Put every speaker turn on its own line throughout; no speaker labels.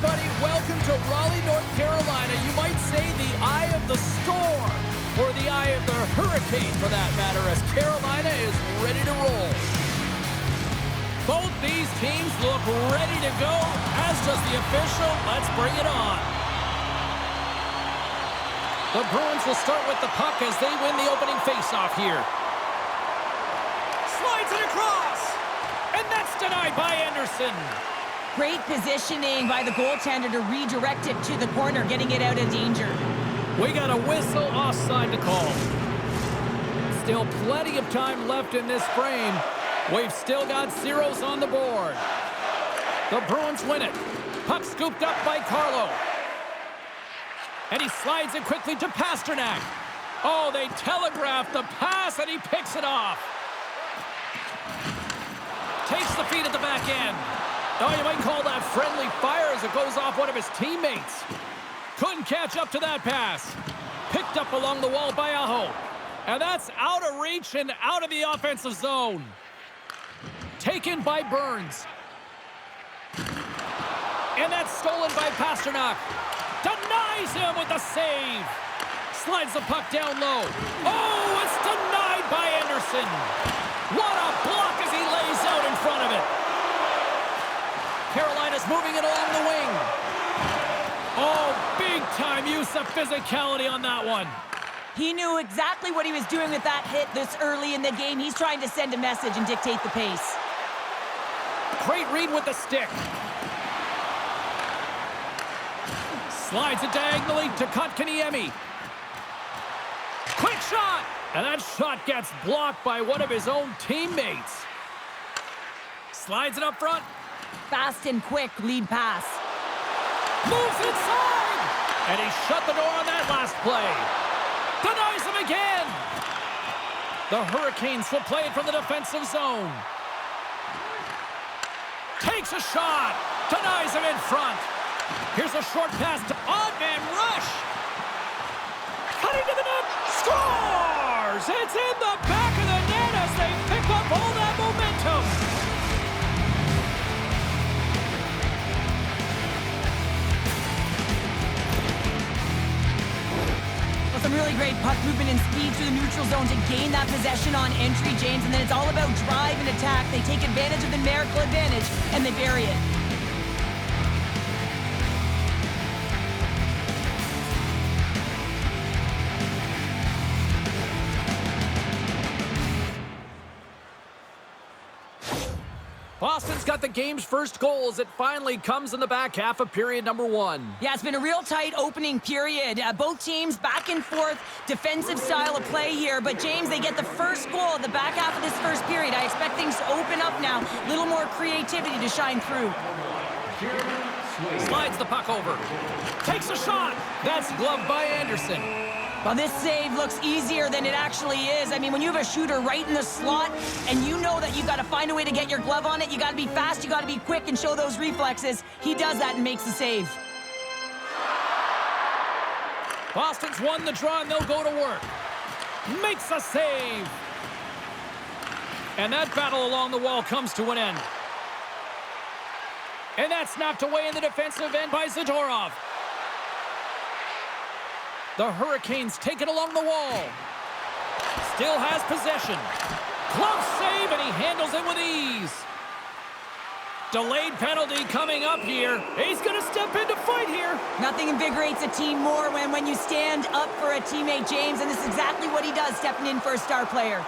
everybody. Welcome to Raleigh, North Carolina. You might say the eye of the storm, or the eye of the hurricane for that matter, as Carolina is ready to roll. Both these teams look ready to go, as does the official. Let's bring it on. The Bruins will start with the puck as they win the opening faceoff here. Slides it across, and that's denied by Anderson.
Great positioning by the goaltender to redirect it to the corner, getting it out of danger.
We got a whistle offside to call. Still plenty of time left in this frame. We've still got zeros on the board. The Bruins win it. Puck scooped up by Carlo. And he slides it quickly to Pastrnak. Oh, they telegraphed the pass, and he picks it off. Takes the feed at the back end. Oh, you might call that friendly fire as it goes off one of his teammates. Couldn't catch up to that pass. Picked up along the wall by Aho. And that's out of reach and out of the offensive zone. Taken by Burns. And that's stolen by Pastrnak. Denies him with the save. Slides the puck down low. Oh, it's denied by Anderson. What a block as he lays out in front of it. Carolina's moving it along the wing. Oh, big-time use of physicality on that one.
He knew exactly what he was doing with that hit this early in the game. He's trying to send a message and dictate the pace.
Great read with the stick. Slides it diagonally to Kotkaniemi. Quick shot! And that shot gets blocked by one of his own teammates. Slides it up front.
Fast and quick lead pass.
Moves inside! And he shut the door on that last play. Denies him again! The Hurricanes will play it from the defensive zone. Takes a shot! Denies him in front. Here's a short pass to odd-man rush. Cutting to the net. Scores! It's in the back of the net as they pick up all that momentum.
Well, some really great puck movement and speed through the neutral zone to gain that possession on entry, James. And then it's all about drive and attack. They take advantage of the numerical advantage, and they bury it.
Boston's got the game's first goal as it finally comes in the back half of period number one.
Yeah, it's been a real tight opening period. Both teams back and forth, defensive style of play here. But, James, they get the first goal at the back half of this first period. I expect things to open up now. A little more creativity to shine through.
Slides the puck over. Takes a shot. That's gloved by Anderson.
Well, this save looks easier than it actually is. I mean, when you have a shooter right in the slot and you know that you've got to find a way to get your glove on it, you got to be fast, you got to be quick and show those reflexes. He does that and makes the save.
Boston's won the draw and they'll go to work. Makes a save. And that battle along the wall comes to an end. And that's knocked away in the defensive end by Zadorov. The Hurricanes take it along the wall. Still has possession. Glove save, and he handles it with ease. Delayed penalty coming up here. He's going to step in to fight here.
Nothing invigorates a team more when you stand up for a teammate, James, and this is exactly what he does, stepping in for a star player.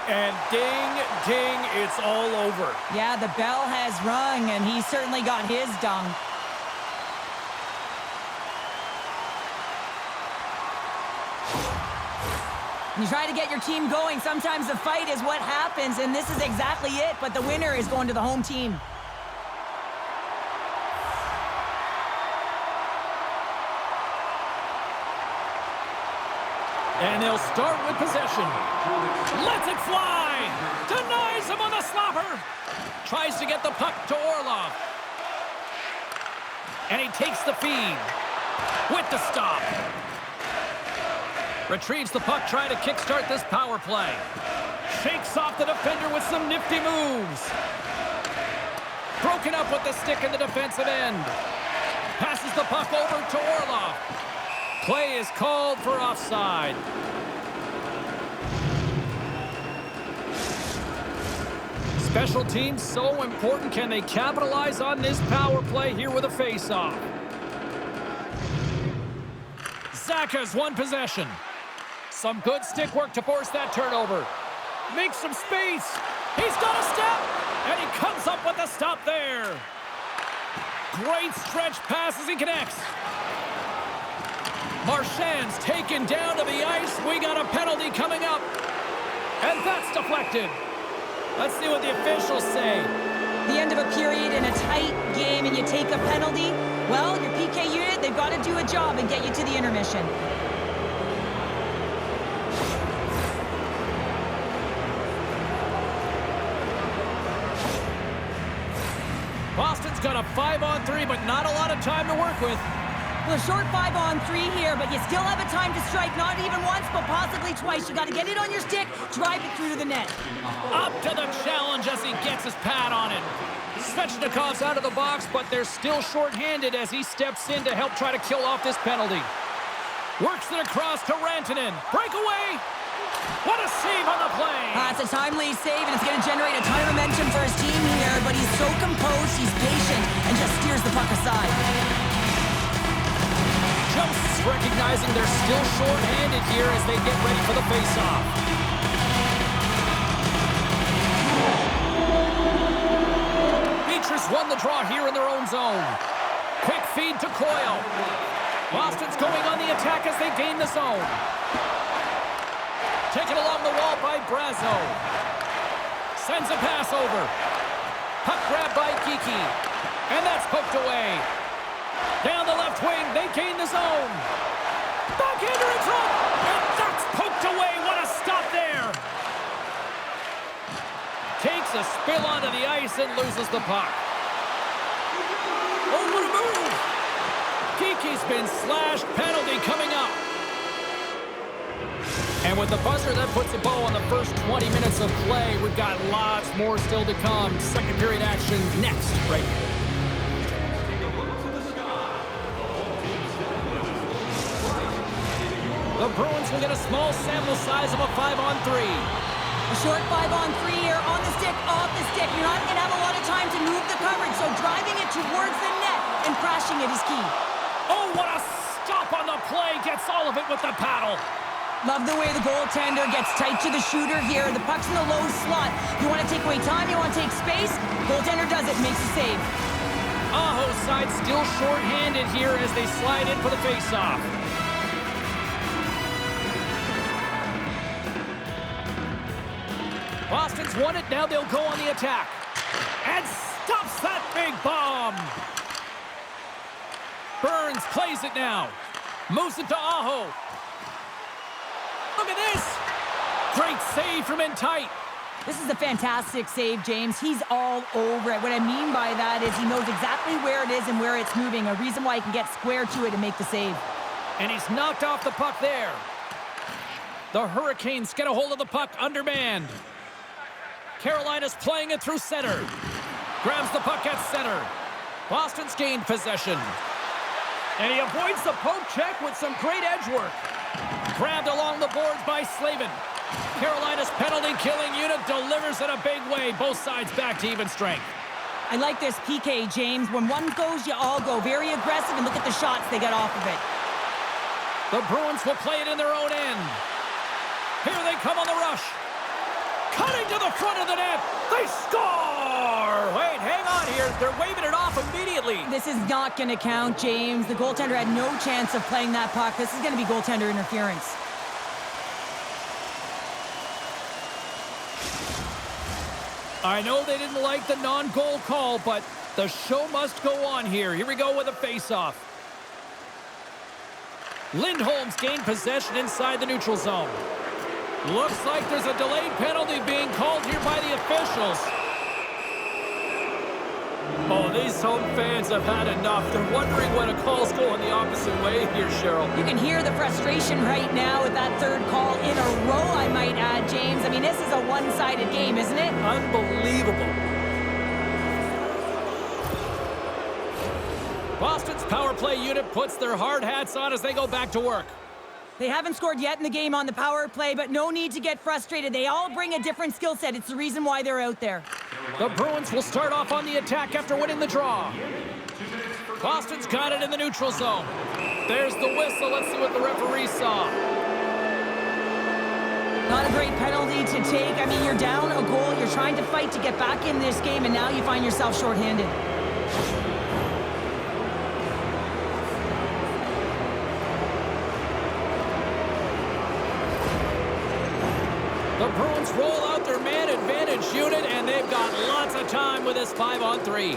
And ding, ding, it's all over.
Yeah, the bell has rung, and he certainly got his dung. You try to get your team going. Sometimes the fight is what happens, and this is exactly it, but the winner is going to the home team.
And they'll start with possession. Lets it fly. Denies him on the slapper. Tries to get the puck to Orlov. And he takes the feed with the stop. Retrieves the puck, trying to kickstart this power play. Shakes off the defender with some nifty moves. Broken up with the stick in the defensive end. Passes the puck over to Orlov. Play is called for offside. Special teams so important. Can they capitalize on this power play here with a face-off? Zacha's won possession. Some good stick work to force that turnover. Makes some space. He's got a step, and he comes up with a stop there. Great stretch pass as he connects. Marchand's taken down to the ice. We got a penalty coming up, and that's deflected. Let's see what the officials say.
The end of a period in a tight game and you take a penalty, well, your PK unit, they've got to do a job and get you to the intermission.
Boston's got a 5-on-3, but not a lot of time to work with.
Well, a short 5-on-3 here, but you still have a time to strike, not even once, but possibly twice. You got to get it on your stick, drive it through to the net.
Up to the challenge as he gets his pad on it. Svechnikov's out of the box, but they're still shorthanded as he steps in to help try to kill off this penalty. Works it across to Rantanen. Breakaway! What a save on the play!
It's a timely save, and it's going to generate a ton of momentum for his team here, but he's so composed, he's patient, and just steers the puck aside.
Jumps, recognizing they're still short-handed here as they get ready for the face-off. Beatrice won the draw here in their own zone. Quick feed to Coyle. Boston's going on the attack as they gain the zone. Taken along the wall by Brazo. Sends a pass over. Puck grab by Geekie. And that's poked away. Down the left wing, they gain the zone. Backhander in front, and that's poked away. What a stop there. Takes a spill onto the ice and loses the puck. Oh, what a move. Geekie's been slashed. Penalty coming up. And with the buzzer, that puts a bow on the first 20 minutes of play. We've got lots more still to come. Second period action next, right here. The Bruins will get a small sample size of a 5-on-3.
A short 5-on-3 here, on the stick, off the stick. You're not going to have a lot of time to move the coverage, so driving it towards the net and crashing it is key.
Oh, what a stop on the play. Gets all of it with the paddle.
Love the way the goaltender gets tight to the shooter here. The puck's in the low slot. You want to take away time, you want to take space. Goaltender does it, makes a save.
Aho's side still short-handed here as they slide in for the face-off. Boston's won it, now they'll go on the attack. And stops that big bomb. Burns plays it now. Moves it to Aho. Look at this. Great save from in tight.
This is a fantastic save, James. He's all over it. What I mean by that is he knows exactly where it is and where it's moving. A reason why he can get square to it and make the save.
And he's knocked off the puck there. The Hurricanes get a hold of the puck undermanned. Carolina's playing it through center. Grabs the puck at center. Boston's gained possession. And he avoids the poke check with some great edge work. Grabbed along the boards by Slavin. Carolina's penalty-killing unit delivers in a big way. Both sides back to even strength.
I like this PK, James. When one goes, you all go. Very aggressive, and look at the shots they get off of it.
The Bruins will play it in their own end. Here they come on the rush. Cutting to the front of the net. They score! Wait, hang on here. They're waving it off immediately.
This is not going to count, James. The goaltender had no chance of playing that puck. This is going to be goaltender interference.
I know they didn't like the non-goal call, but the show must go on here. Here we go with a face-off. Lindholm's gained possession inside the neutral zone. Looks like there's a delayed penalty being called here by the officials. Oh, these home fans have had enough. They're wondering when a call's going the opposite way here, Cheryl.
You can hear the frustration right now with that third call in a row, I might add, James. I mean, this is a one-sided game, isn't it?
Unbelievable. Boston's power play unit puts their hard hats on as they go back to work.
They haven't scored yet in the game on the power play, but no need to get frustrated. They all bring a different skill set. It's the reason why they're out there.
The Bruins will start off on the attack after winning the draw. Boston's got it in the neutral zone. There's the whistle. Let's see what the referee saw.
Not a great penalty to take. I mean, you're down a goal. You're trying to fight to get back in this game, and now you find yourself shorthanded.
The Bruins roll out their man advantage unit, and they've got lots of time with this 5-on-3.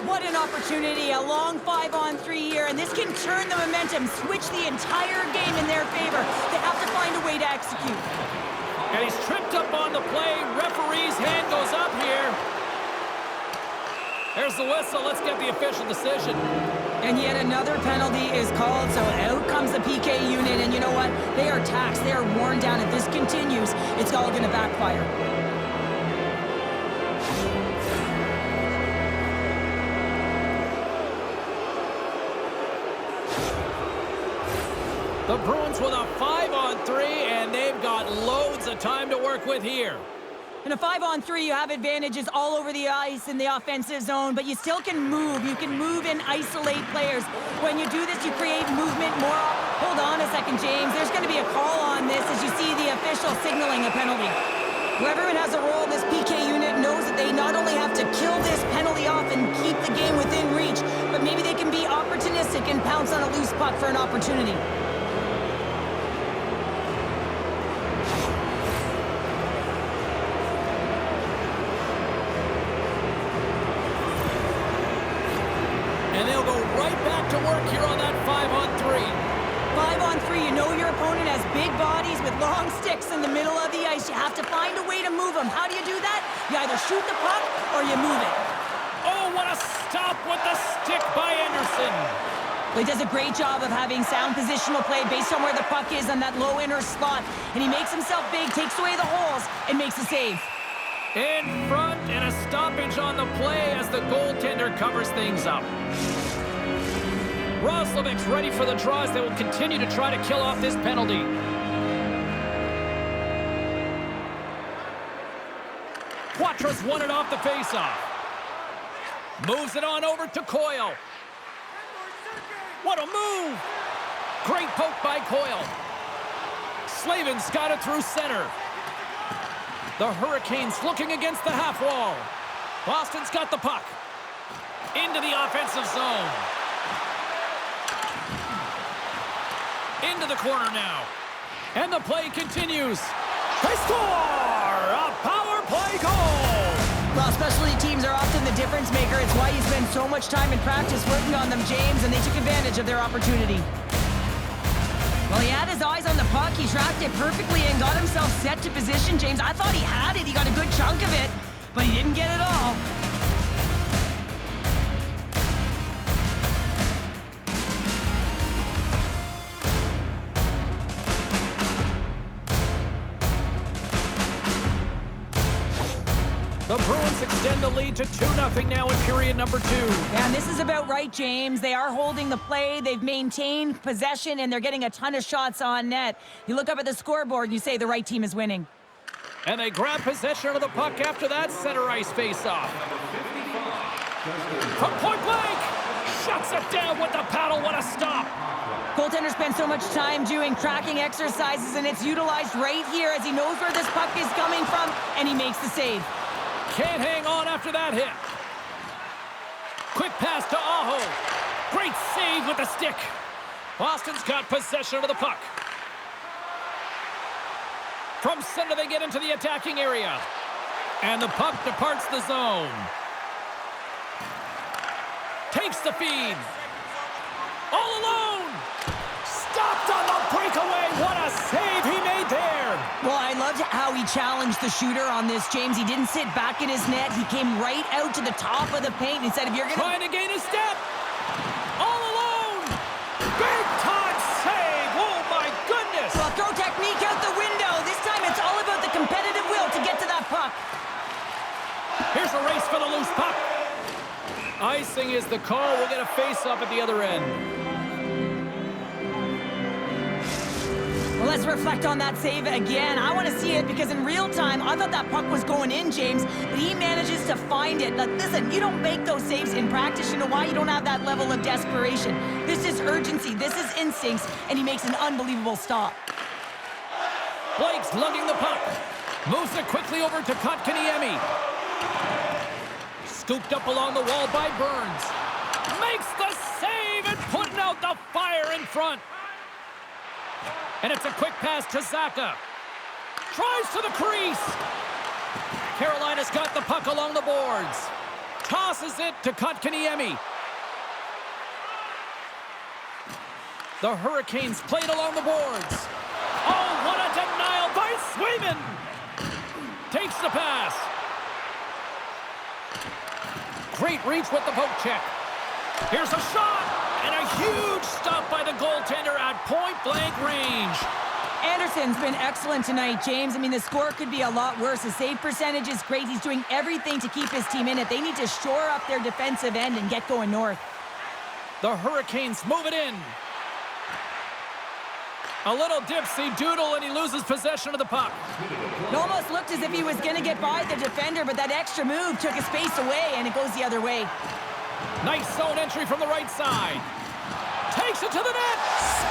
What an opportunity, a long 5-on-3 here, and this can turn the momentum, switch the entire game in their favor. They have to find a way to execute.
And he's tripped up on the play. Referee's hand goes up here. There's the whistle. Let's get the official decision.
And yet another penalty is called, so out comes the PK unit, and you know what? They are taxed. They are worn down. If this continues, it's all going to backfire.
The Bruins with a 5-on-3, and they've got loads of time to work with here.
In a 5-on-3, you have advantages all over the ice in the offensive zone, but you still can move. You can move and isolate players. When you do this, you create movement more. Hold on a second, James. There's going to be a call on this as you see the official signaling a penalty. Whoever has a role in this PK unit knows that they not only have to kill this penalty off and keep the game within reach, but maybe they can be opportunistic and pounce on a loose puck for an opportunity.
And they'll go right back to work here on that 5-on-3.
5-on-3, you know your opponent has big bodies with long sticks in the middle of the ice. You have to find a way to move them. How do you do that? You either shoot the puck or you move it.
Oh, what a stop with the stick by Anderson.
Well, he does a great job of having sound positional play based on where the puck is on that low inner slot. And he makes himself big, takes away the holes, and makes a save.
In front, and a stoppage on the play as the goaltender covers things up. Roslovic's ready for the draw as they will continue to try to kill off this penalty. Quatra's won it off the faceoff. Moves it on over to Coyle. What a move! Great poke by Coyle. Slavin's got it through center. The Hurricanes looking against the half wall. Boston's got the puck. Into the offensive zone. Into the corner now. And the play continues. They score! A power play goal!
Well, specialty teams are often the difference maker. It's why you spend so much time in practice working on them, James, and they took advantage of their opportunity. Well, he had his eyes on the puck. He tracked it perfectly and got himself set to position, James. I thought he had it. He got a good chunk of it, but he didn't get it all.
The Bruins extend the lead to 2-0 now in period number 2.
And this is about right, James. They are holding the play. They've maintained possession, and they're getting a ton of shots on net. You look up at the scoreboard, and you say the right team is winning.
And they grab possession of the puck after that center ice face-off. From point blank! Shuts it down with the paddle. What a stop!
Goaltender spends so much time doing tracking exercises, and it's utilized right here as he knows where this puck is coming from, and he makes the save.
Can't hang on after that hit. Quick pass to Aho. Great save with the stick. Boston's got possession of the puck. From center, they get into the attacking area. And the puck departs the zone. Takes the feed. All alone. Stopped on the breakaway. What a save he made there.
Well, I loved how he challenged the shooter on this, James. He didn't sit back in his net. He came right out to the top of the paint and said, if you're going to...
Trying to gain a step. All alone. Big time save. Oh, my goodness.
Well, throw technique out the window. This time it's all about the competitive will to get to that puck.
Here's a race for the loose puck. Icing is the call. We'll get a face-off at the other end.
Well, let's reflect on that save again. I want to see it because in real time, I thought that puck was going in, James, but he manages to find it. Like, listen, you don't make those saves in practice. You know why? You don't have that level of desperation. This is urgency. This is instincts, and he makes an unbelievable stop.
Blake's lugging the puck. Moves it quickly over to Kotkaniemi. Scooped up along the wall by Burns. Makes the save and putting out the fire in front. And it's a quick pass to Zacha. Tries to the crease. Carolina's got the puck along the boards. Tosses it to Kotkaniemi. The Hurricanes played along the boards. Oh, what a denial by Swayman. Takes the pass. Great reach with the poke check. Here's a shot. And a huge stop by the goaltender at point-blank range.
Anderson's been excellent tonight, James. I mean, the score could be a lot worse. The save percentage is great. He's doing everything to keep his team in it. They need to shore up their defensive end and get going north.
The Hurricanes move it in. A little dipsy doodle, and he loses possession of the puck.
It almost looked as if he was going to get by the defender, but that extra move took his space away, and it goes the other way.
Nice zone entry from the right side. Takes it to the net.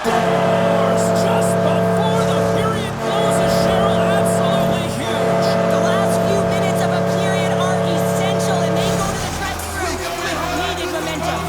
Scores just before the period closes. Cheryl, absolutely huge.
The last few minutes of a period are essential, and they go to the dressing room with needed momentum.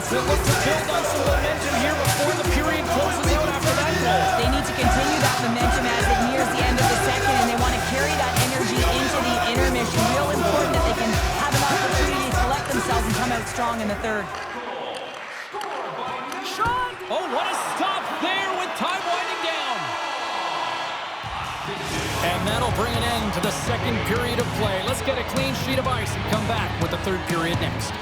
Will look to build on some momentum here before the period closes out after that goal.
They need to continue that momentum as it nears the end of the second, and they want to carry that energy into the intermission. Real important that they can have an opportunity to collect themselves and come out strong in the third.
Shot! Oh, what a stop there with time winding down. And that'll bring an end to the second period of play. Let's get a clean sheet of ice and come back with the third period next.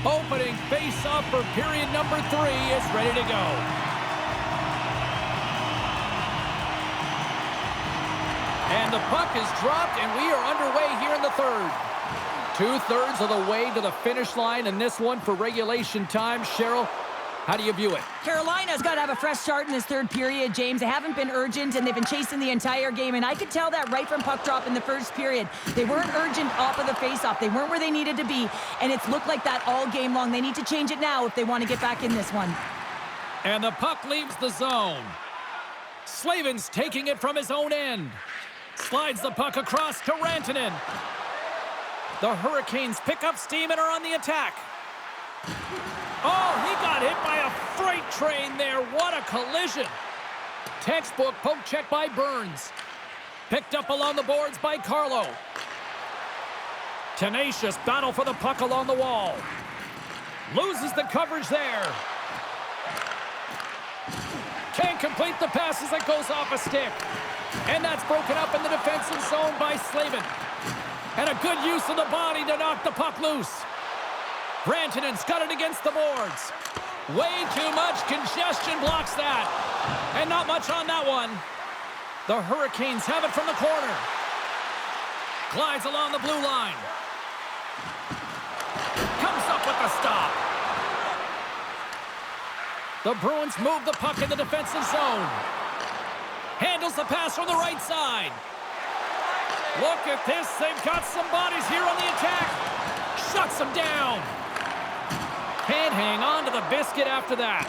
Opening face-off for period number 3 is ready to go. And the puck is dropped, and we are underway here in the third. 2/3 of the way to the finish line in this one for regulation time. Cheryl, how do you view it?
Carolina's got to have a fresh start in this third period, James. They haven't been urgent, and they've been chasing the entire game, and I could tell that right from puck drop in the first period. They weren't urgent off of the faceoff. They weren't where they needed to be, and it's looked like that all game long. They need to change it now if they want to get back in this one.
And the puck leaves the zone. Slavin's taking it from his own end. Slides the puck across to Rantanen. The Hurricanes pick up steam and are on the attack. Oh, he got hit by a freight train there. What a collision. Textbook poke check by Burns. Picked up along the boards by Carlo. Tenacious battle for the puck along the wall. Loses the coverage there. Can't complete the pass as it goes off a stick. And that's broken up in the defensive zone by Slavin. And a good use of the body to knock the puck loose. Rantanen's got it against the boards. Way too much congestion blocks that. And not much on that one. The Hurricanes have it from the corner. Glides along the blue line. Comes up with the stop. The Bruins move the puck in the defensive zone. Handles the pass from the right side. Look at this. They've got some bodies here on the attack. Shuts them down. Can't hang on to the biscuit after that.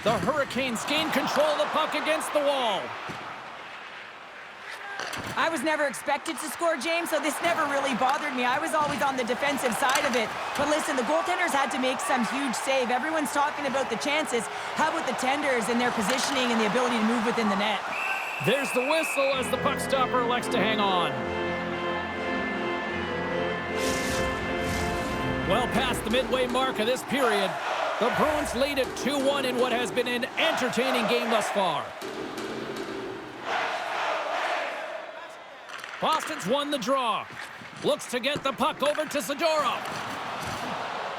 The Hurricanes gain control of the puck against the wall.
I was never expected to score, James, so this never really bothered me. I was always on the defensive side of it. But listen, the goaltenders had to make some huge save. Everyone's talking about the chances. How about the tenders and their positioning and the ability to move within the net?
There's the whistle as the puck stopper elects to hang on. Well past the midway mark of this period, the Bruins lead at 2-1 in what has been an entertaining game thus far. Boston's won the draw. Looks to get the puck over to Zadorov.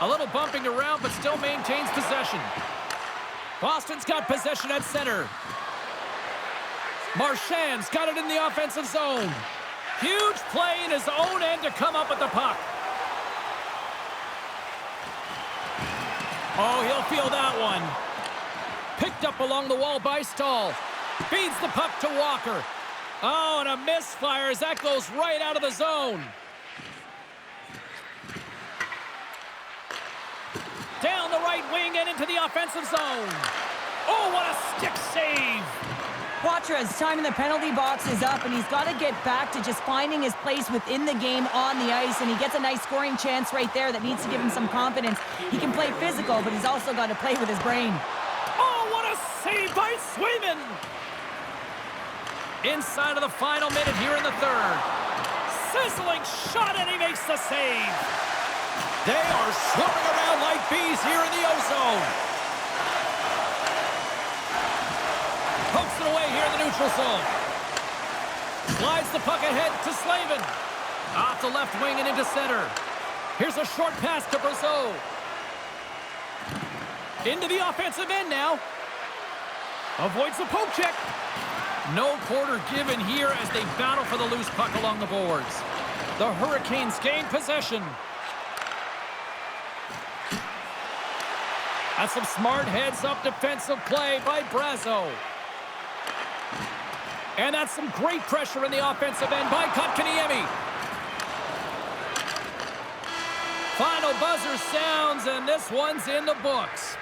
A little bumping around, but still maintains possession. Boston's got possession at center. Marchand's got it in the offensive zone. Huge play in his own end to come up with the puck. Oh, he'll feel that one. Picked up along the wall by Stahl. Feeds the puck to Walker. Oh, and a misfire as that goes right out of the zone. Down the right wing and into the offensive zone. Oh, what a stick save.
Quatra's time in the penalty box is up, and he's got to get back to just finding his place within the game on the ice, and he gets a nice scoring chance right there that needs to give him some confidence. He can play physical, but he's also got to play with his brain.
Oh, what a save by Swayman! Inside of the final minute here in the third. Sizzling shot, and he makes the save. They are swarming around like bees here in the O-zone. Pokes it away here in the neutral zone. Slides the puck ahead to Slavin. Off the left wing and into center. Here's a short pass to Brazeau. Into the offensive end now. Avoids the poke check. No quarter given here as they battle for the loose puck along the boards. The Hurricanes gain possession. That's some smart heads-up defensive play by Brazeau. And that's some great pressure in the offensive end by Kotkaniemi. Final buzzer sounds, and this one's in the books.